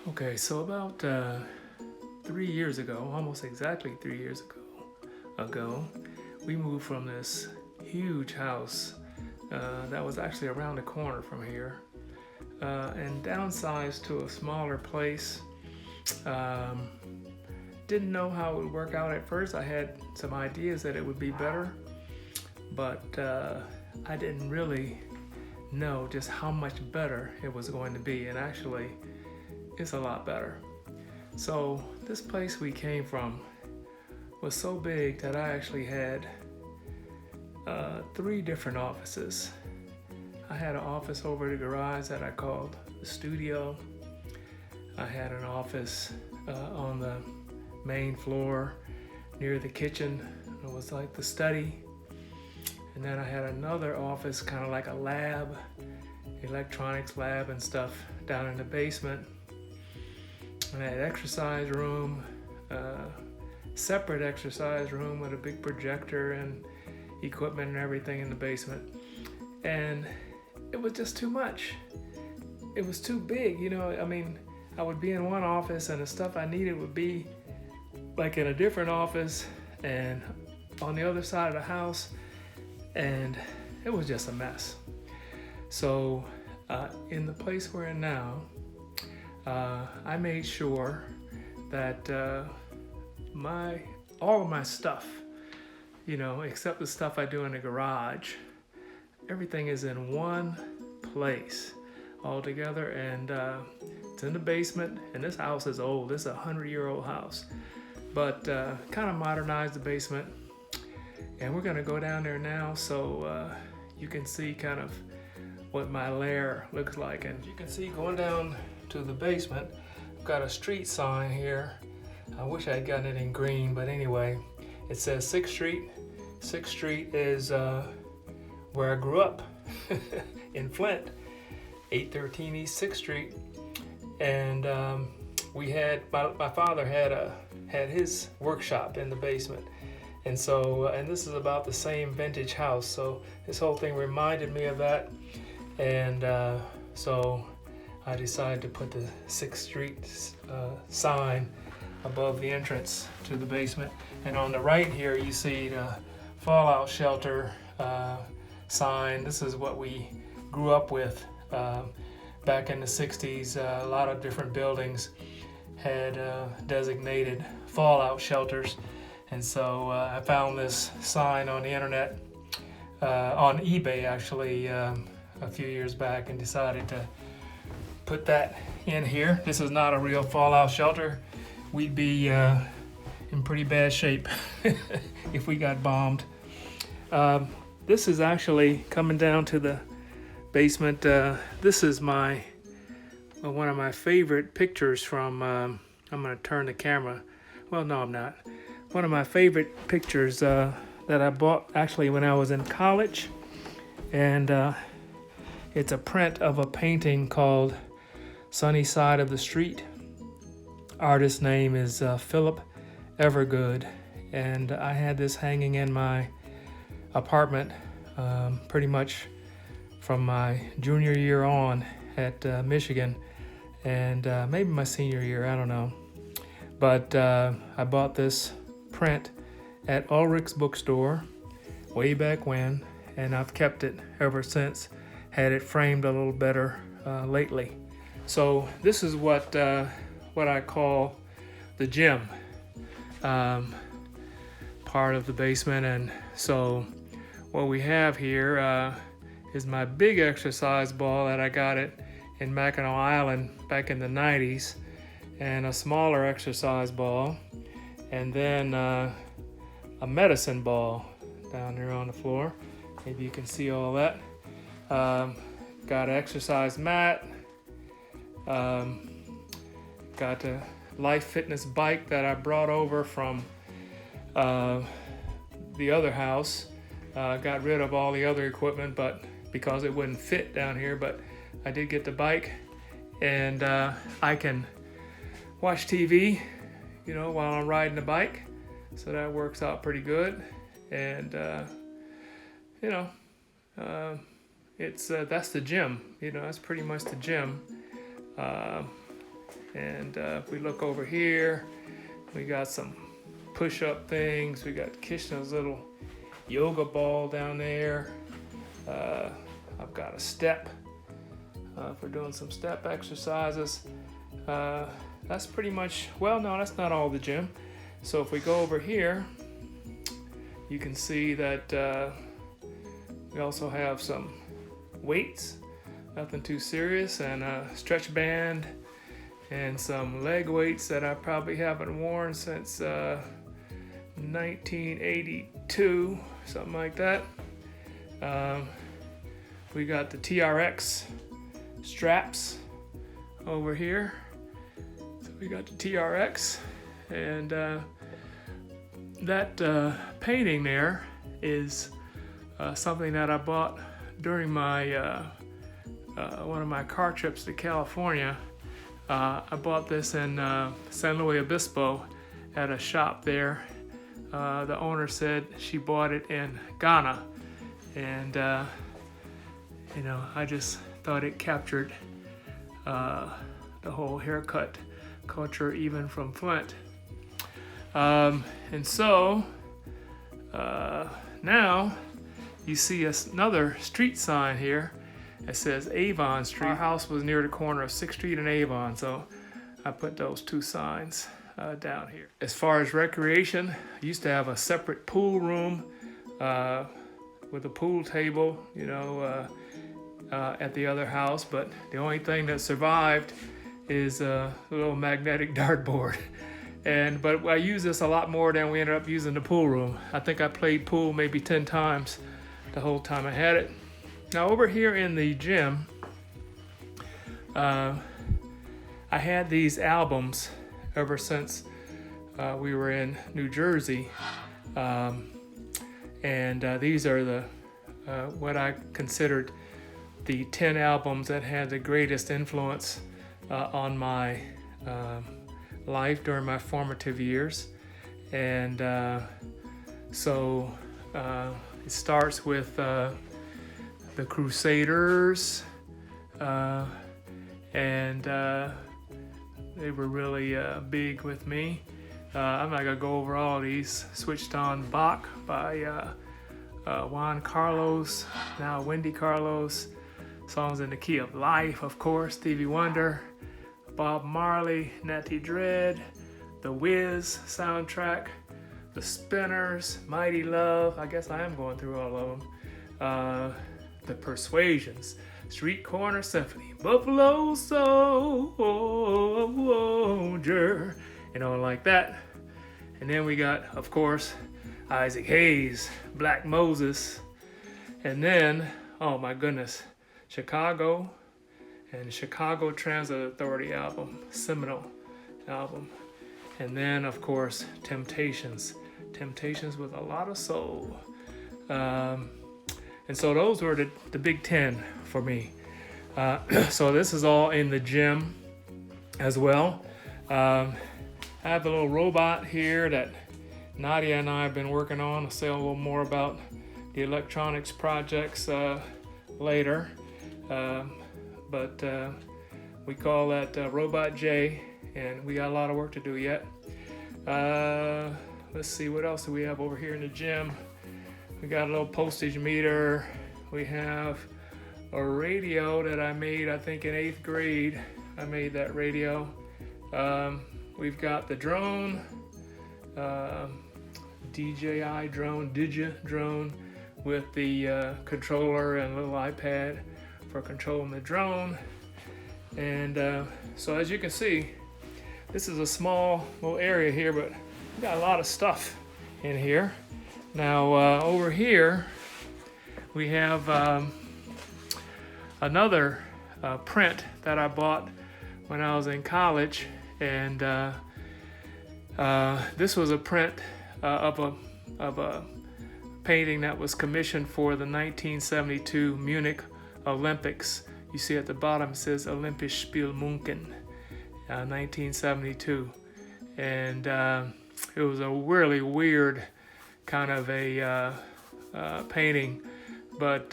Okay, so about 3 years ago, almost exactly 3 years ago, we moved from this huge house that was actually around the corner from here and downsized to a smaller place. Um, didn't know how it would work out at first. I had some ideas that it would be better, but I didn't really know just how much better it was going to be, and actually it's a lot better. So this place we came from was so big that I actually had 3 different offices. I had an office over the garage that I called the studio. I had an office on the main floor near the kitchen. It was like the study. And then I had another office, kind of like a lab, electronics lab and stuff, down in the basement. And I had an exercise room, separate exercise room with a big projector and equipment and everything in the basement. And it was just too much. It was too big, I mean, I would be in one office and the stuff I needed would be like in a different office and on the other side of the house, and it was just a mess. So in the place we're in now, I made sure that all of my stuff, except the stuff I do in the garage, everything is in one place all together, and it's in the basement. And this house is old. This is a 100-year-old house, but kind of modernized the basement. And we're gonna go down there now, so you can see kind of what my lair looks like. And you can see going down to the basement, I've got a street sign here. I wish I had gotten it in green, but anyway, it says 6th Street. 6th Street is where I grew up in Flint, 813 East 6th Street. And we had, my father had his workshop in the basement. And so, and this is about the same vintage house. So this whole thing reminded me of that. And so I decided to put the 6th Street sign above the entrance to the basement. And on the right here, you see the fallout shelter sign. This is what we grew up with back in the 60s. A lot of different buildings had designated fallout shelters. And so I found this sign on the internet, on eBay actually, a few years back, and decided to put that in here. This is not a real fallout shelter. We'd be in pretty bad shape if we got bombed. This is actually coming down to the basement. This is one of my favorite pictures from, I'm gonna turn the camera. Well, no, I'm not. One of my favorite pictures that I bought actually when I was in college. And it's a print of a painting called Sunny Side of the Street. Artist's name is Philip Evergood. And I had this hanging in my apartment pretty much from my junior year on at Michigan, and maybe my senior year, I don't know. But I bought this print at Ulrich's bookstore way back when, and I've kept it ever since. Had it framed a little better lately. So this is what I call the gym part of the basement. And so what we have here is my big exercise ball that I got it in Mackinac Island back in the 90s, and a smaller exercise ball, and then a medicine ball down there on the floor. Maybe you can see all that. Got an exercise mat. Got a Life Fitness bike that I brought over from the other house. Got rid of all the other equipment, but because it wouldn't fit down here, but I did get the bike, and I can watch TV, while I'm riding the bike. So that works out pretty good. And, it's that's the gym. That's pretty much the gym. And if we look over here, we got some push-up things. We got Kishna's little yoga ball down there. I've got a step for doing some step exercises. That's pretty much, well, no, that's not all the gym. So if we go over here, you can see that we also have some weights, nothing too serious, and a stretch band and some leg weights that I probably haven't worn since 1982, something like that. We got the Trx Straps over here. So we got the TRX, and that painting there is something that I bought during my one of my car trips to California. I bought this in San Luis Obispo at a shop there. The owner said she bought it in Ghana, and you know, I just thought it captured the whole haircut culture, even from Flint. And so now you see another street sign here. It says Avon Street. Our house was near the corner of 6th Street and Avon, so I put those two signs down here. As far as recreation, I used to have a separate pool room with a pool table, you know, at the other house, but the only thing that survived is a little magnetic dartboard. But I use this a lot more than we ended up using the pool room. I think I played pool maybe 10 times the whole time I had it. Now over here in the gym, I had these albums ever since we were in New Jersey, and these are the what I considered the 10 albums that had the greatest influence on my life during my formative years. And so it starts with the Crusaders, and they were really big with me. I'm not gonna go over all these. Switched on Bach by Juan Carlos, now Wendy Carlos. Songs in the Key of Life, of course, Stevie Wonder, Bob Marley, Natty Dread, The Wiz soundtrack, The Spinners, Mighty Love. I guess I am going through all of them. The Persuasions, Street Corner Symphony, Buffalo Soldier, you know, like that. And then we got, of course, Isaac Hayes, Black Moses. And then, oh my goodness, Chicago and Chicago Transit Authority album, seminal album. And then, of course, Temptations with a lot of soul. And so those were the big 10 for me. So this is all in the gym as well. I have a little robot here that Nadia and I have been working on. I'll say a little more about the electronics projects later. But we call that Robot J, and we got a lot of work to do yet. Let's see, what else do we have over here in the gym? We got a little postage meter. We have a radio that I made, I think in 8th grade. I made that radio. We've got the drone, DJI drone, drone with the controller and a little iPad for controlling the drone. And so as you can see, this is a small little area here, but we got a lot of stuff in here. Now over here we have another print that I bought when I was in college, and this was a print of a painting that was commissioned for the 1972 Munich Olympics. You see at the bottom it says Olympische Spiele München, 1972, and it was a really weird kind of a painting, but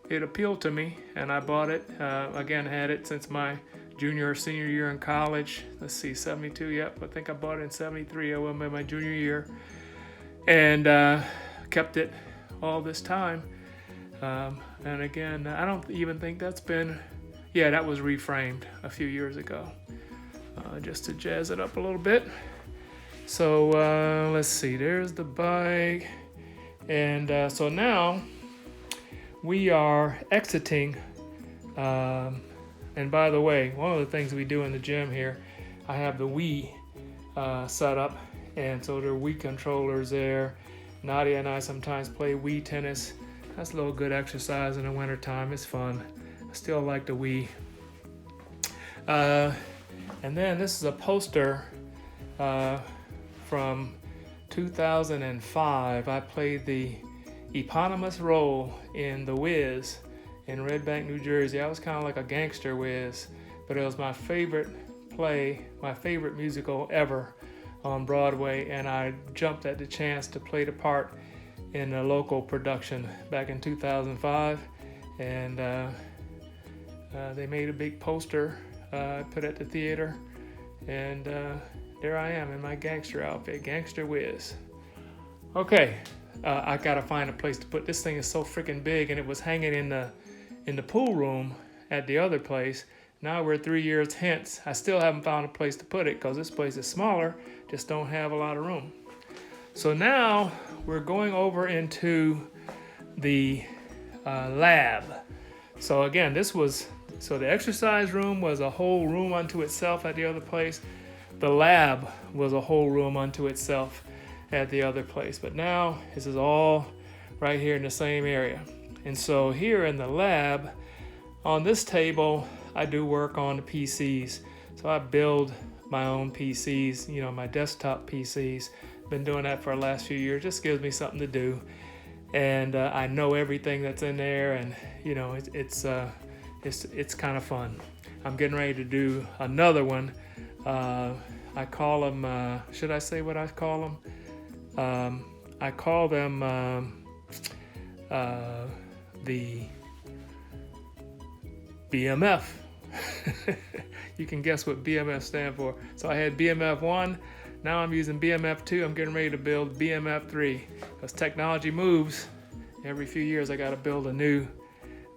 it appealed to me, and I bought it. Again, had it since my junior or senior year in college. Let's see, 72, yep, I think I bought it in 73. I was in my junior year. And kept it all this time. And again, I don't even think that's been, yeah, that was reframed a few years ago, just to jazz it up a little bit. So let's see, there's the bike. And so now we are exiting. And by the way, one of the things we do in the gym here, I have the Wii set up. And so there are Wii controllers there. Nadia and I sometimes play Wii tennis. That's a little good exercise in the wintertime. It's fun. I still like the Wii. And then this is a poster from 2005. I played the eponymous role in The Wiz in Red Bank, New Jersey. I was kind of like a gangster Wiz, but it was my favorite play, my favorite musical ever on Broadway, and I jumped at the chance to play the part in a local production back in 2005. And they made a big poster, put at the theater, and there I am in my gangster outfit, Gangster Wiz. Okay, I gotta find a place to put this thing. Is so freaking big, and it was hanging in the pool room at the other place. Now we're 3 years hence. I still haven't found a place to put it because this place is smaller, just don't have a lot of room. So now we're going over into the lab. So again, so the exercise room was a whole room unto itself at the other place. The lab was a whole room unto itself at the other place. But now this is all right here in the same area. And so here in the lab, on this table, I do work on the PCs. So I build my own PCs, my desktop PCs. Been doing that for the last few years. Just gives me something to do. And I know everything that's in there, and it's kind of fun. I'm getting ready to do another one. I call them, should I say what I call them? I call them the BMF. You can guess what BMF stand for. So I had BMF 1, now I'm using BMF 2. I'm getting ready to build BMF 3 because technology moves. Every few years I got to build a new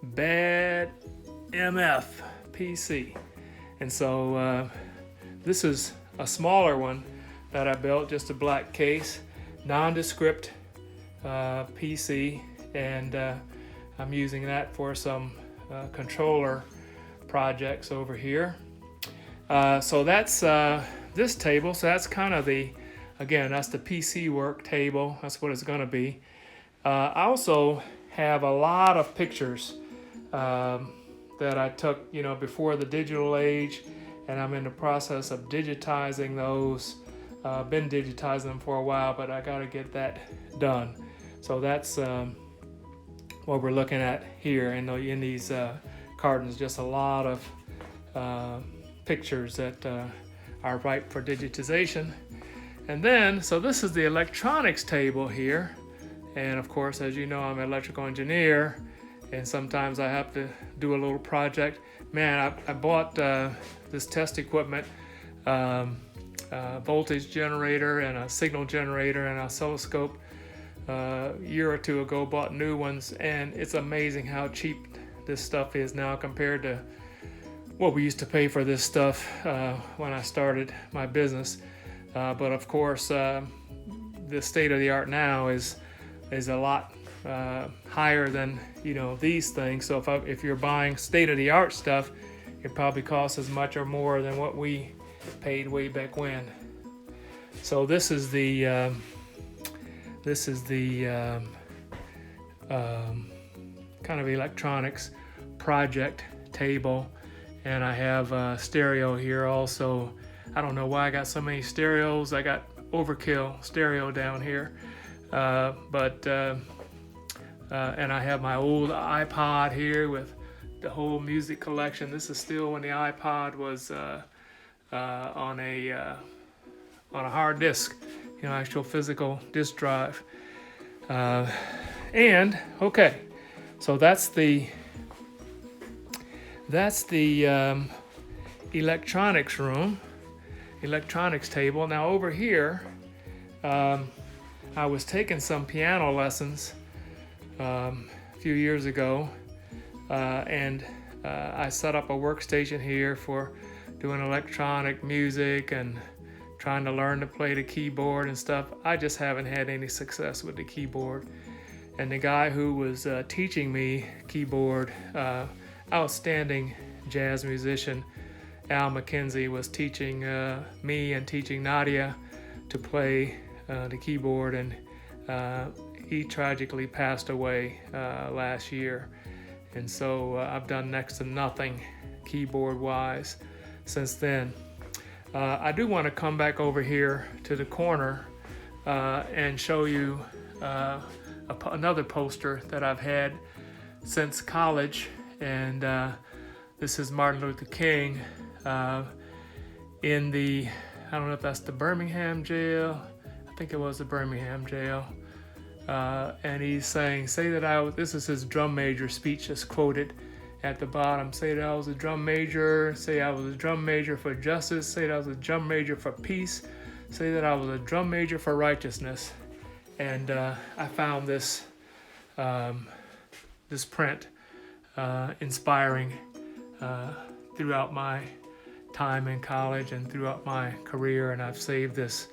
bad MF PC. And so this is a smaller one that I built, just a black case, nondescript PC, and I'm using that for some controller projects over here. So that's this table. So that's kind of that's the PC work table. That's what it's going to be. I also have a lot of pictures that I took, before the digital age, and I'm in the process of digitizing those. Been digitizing them for a while, but I got to get that done. So that's what we're looking at here in these cartons. Just a lot of pictures that are ripe for digitization. And then, so this is the electronics table here. And of course, as you know, I'm an electrical engineer, and sometimes I have to do a little project. Man, I bought this test equipment, voltage generator and a signal generator and an oscilloscope a year or two ago, bought new ones, and it's amazing how cheap this stuff is now compared to what we used to pay for this stuff when I started my business. But of course, the state of the art now is a lot higher than these things. So if you're buying state of the art stuff, it probably costs as much or more than what we paid way back when. So this is the kind of electronics project table, and I have stereo here also. I don't know why I got so many stereos. I got overkill stereo down here, and I have my old iPod here with the whole music collection. This is still when the iPod was on a hard disk, actual physical disk drive. And okay, so that's the electronics room, electronics table. Now over here, I was taking some piano lessons a few years ago, and I set up a workstation here for doing electronic music and trying to learn to play the keyboard and stuff. I just haven't had any success with the keyboard. And the guy who was teaching me keyboard, outstanding jazz musician, Al McKenzie, was teaching me and teaching Nadia to play the keyboard, and he tragically passed away last year. And so I've done next to nothing keyboard-wise since then. I do want to come back over here to the corner and show you another poster that I've had since college, and this is Martin Luther King in the, I don't know if that's the Birmingham jail, I think it was the Birmingham jail, and he's saying, this is his drum major speech that's quoted at the bottom. Say that I was a drum major, say I was a drum major for justice, say that I was a drum major for peace, say that I was a drum major for righteousness. And I found this this print inspiring throughout my time in college and throughout my career, and I've saved this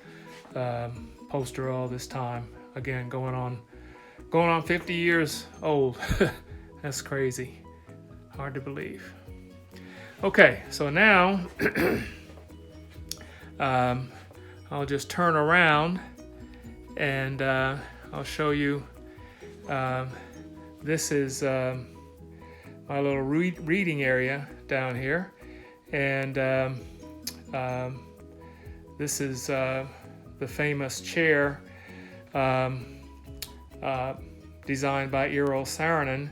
poster all this time. Again, going on 50 years old. That's crazy. Hard to believe. Okay, so now I'll just turn around and I'll show you. This is my little reading area down here, and this is the famous chair designed by Eero Saarinen,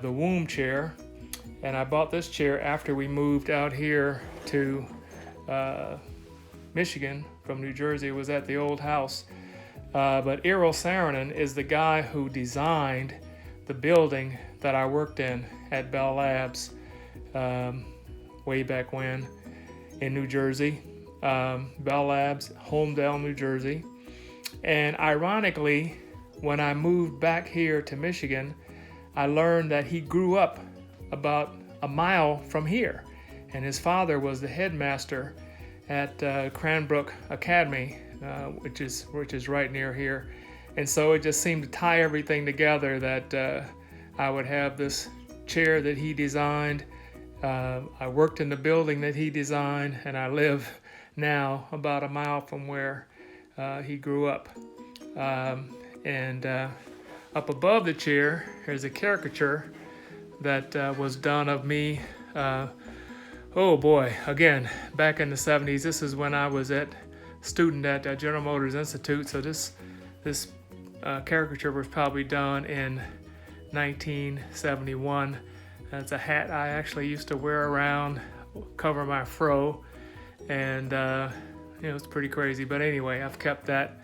the womb chair. And I bought this chair after we moved out here to Michigan from New Jersey. It was at the old house. But Eero Saarinen is the guy who designed the building that I worked in at Bell Labs way back when in New Jersey. Bell Labs, Holmdel, New Jersey. And ironically, when I moved back here to Michigan, I learned that he grew up about a mile from here, and his father was the headmaster at Cranbrook Academy, which is right near here. And so it just seemed to tie everything together that I would have this chair that he designed. I worked in the building that he designed, and I live now about a mile from where he grew up. And up above the chair, there's a caricature that was done of me. Oh boy, again, back in the 70s. This is when I was a student at General Motors Institute. So this caricature was probably done in 1971. That's a hat I actually used to wear around, cover my fro, and it's pretty crazy. But anyway, I've kept that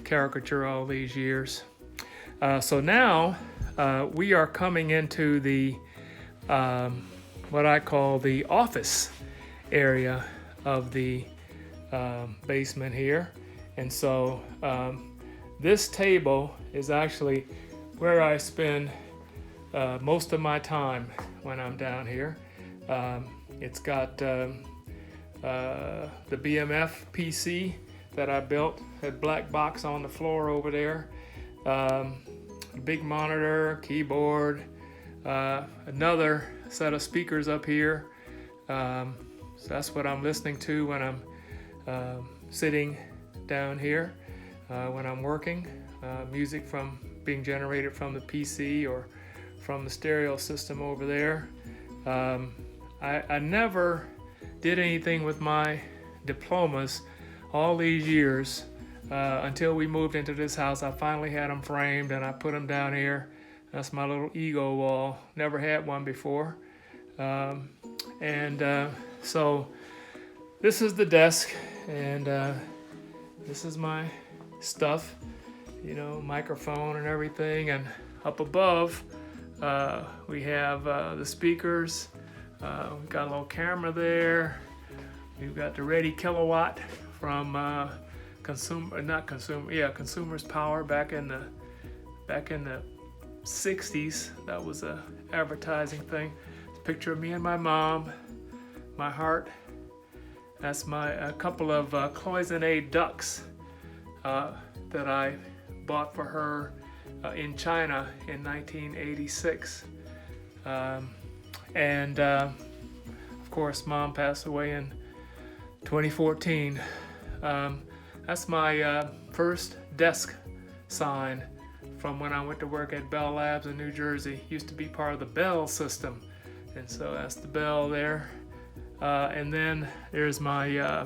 caricature all these years. So now we are coming into the what I call the office area of the basement here. And so this table is actually where I spend most of my time when I'm down here. It's got the BMF PC that I built, that black box on the floor over there. Big monitor, keyboard, another set of speakers up here. So that's what I'm listening to when I'm sitting down here, when I'm working. Music from being generated from the PC or from the stereo system over there. I never did anything with my diplomas all these years until we moved into this house. I finally had them framed and I put them down here. That's my little ego wall. Never had one before. So this is the desk, and this is my stuff, microphone and everything. And up above, we have the speakers, We've got a little camera there. We've got the Ready Kilowatt from Consumers Power back in the 60s. That was a advertising thing. It's a picture of me and my mom, my heart. That's a couple of cloisonné ducks that I bought for her in China in 1986. And of course, Mom passed away in 2014. That's my first desk sign from when I went to work at Bell Labs in New Jersey. Used to be part of the Bell system, and so that's the Bell there. And then there's my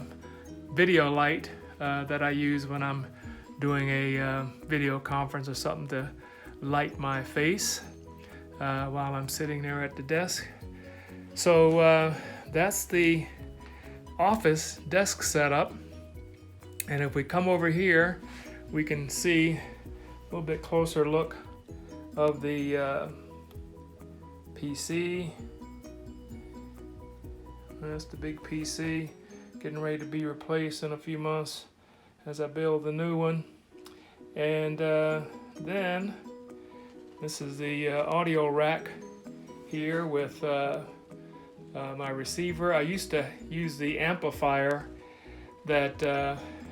video light that I use when I'm doing a video conference or something to light my face while I'm sitting there at the desk. So that's the office desk setup. And if we come over here, we can see a little bit closer look of the PC. That's the big PC, getting ready to be replaced in a few months as I build the new one. And then this is the audio rack here with my receiver. I used to use the amplifier that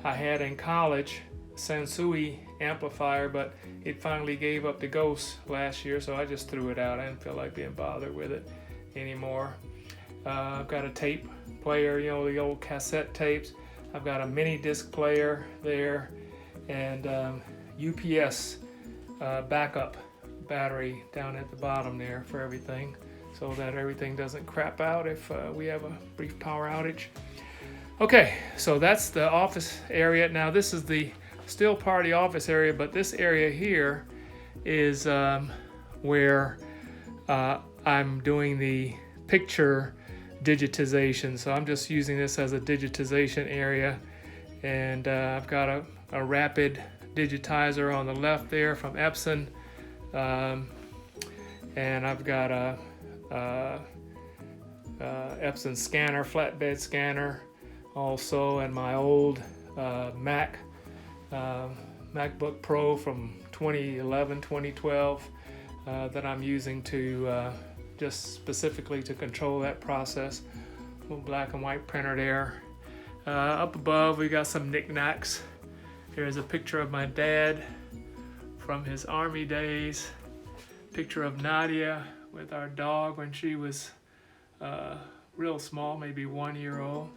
I had in college, Sansui amplifier, but it finally gave up the ghost last year, so I just threw it out. I didn't feel like being bothered with it anymore. I've got a tape player, you know, the old cassette tapes. I've got a mini disc player there, and UPS backup battery down at the bottom there for everything, so that everything doesn't crap out if we have a brief power outage. Okay, so that's the office area. Now this is still part of the office area, but this area here is where I'm doing the picture digitization. So I'm just using this as a digitization area, and I've got a rapid digitizer on the left there from Epson, and I've got a Epson scanner, flatbed scanner also, and my old MacBook Pro from 2011, 2012 that I'm using to just specifically to control that process. A little black and white printer there. Up above we got some knickknacks. Here's a picture of my dad from his army days. Picture of Nadia with our dog when she was real small, maybe 1 year old.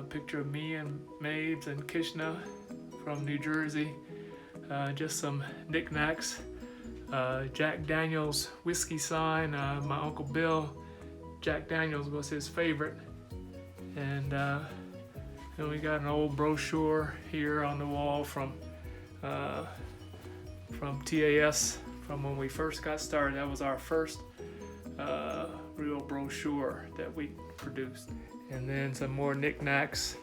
Picture of me and Mabes and Kishna from New Jersey. Just some knickknacks. Jack Daniels whiskey sign. My Uncle Bill, Jack Daniels was his favorite. And then we got an old brochure here on the wall from TAS from when we first got started. That was our first real brochure that we produced. And then some more knickknacks.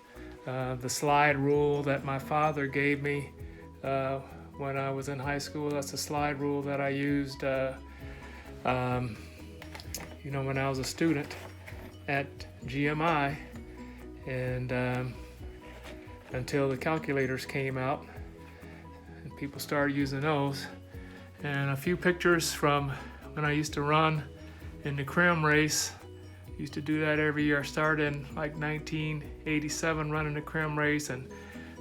The slide rule that my father gave me when I was in high school. That's a slide rule that I used when I was a student at GMI, and until the calculators came out and people started using those. And a few pictures from when I used to run in the crim race. Used to do that every year. I started in like 1987 running the crim race and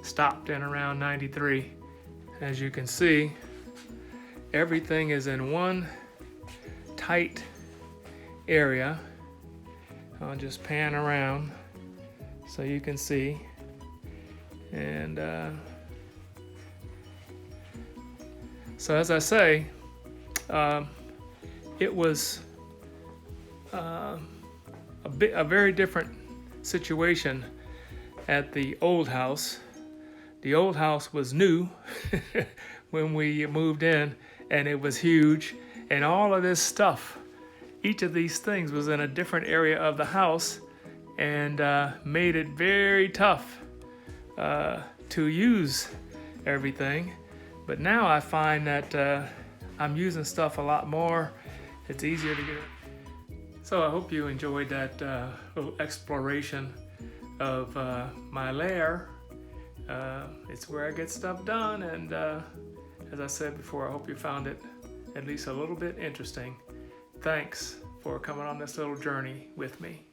stopped in around 93. As you can see, everything is in one tight area. I'll just pan around so you can see. And so as I say, it was a very different situation at the old house. The old house was new when we moved in, and it was huge, and all of this stuff, each of these things was in a different area of the house, and made it very tough to use everything. But now I find that I'm using stuff a lot more. It's easier to get. So I hope you enjoyed that little exploration of my lair. It's where I get stuff done, and as I said before, I hope you found it at least a little bit interesting. Thanks for coming on this little journey with me.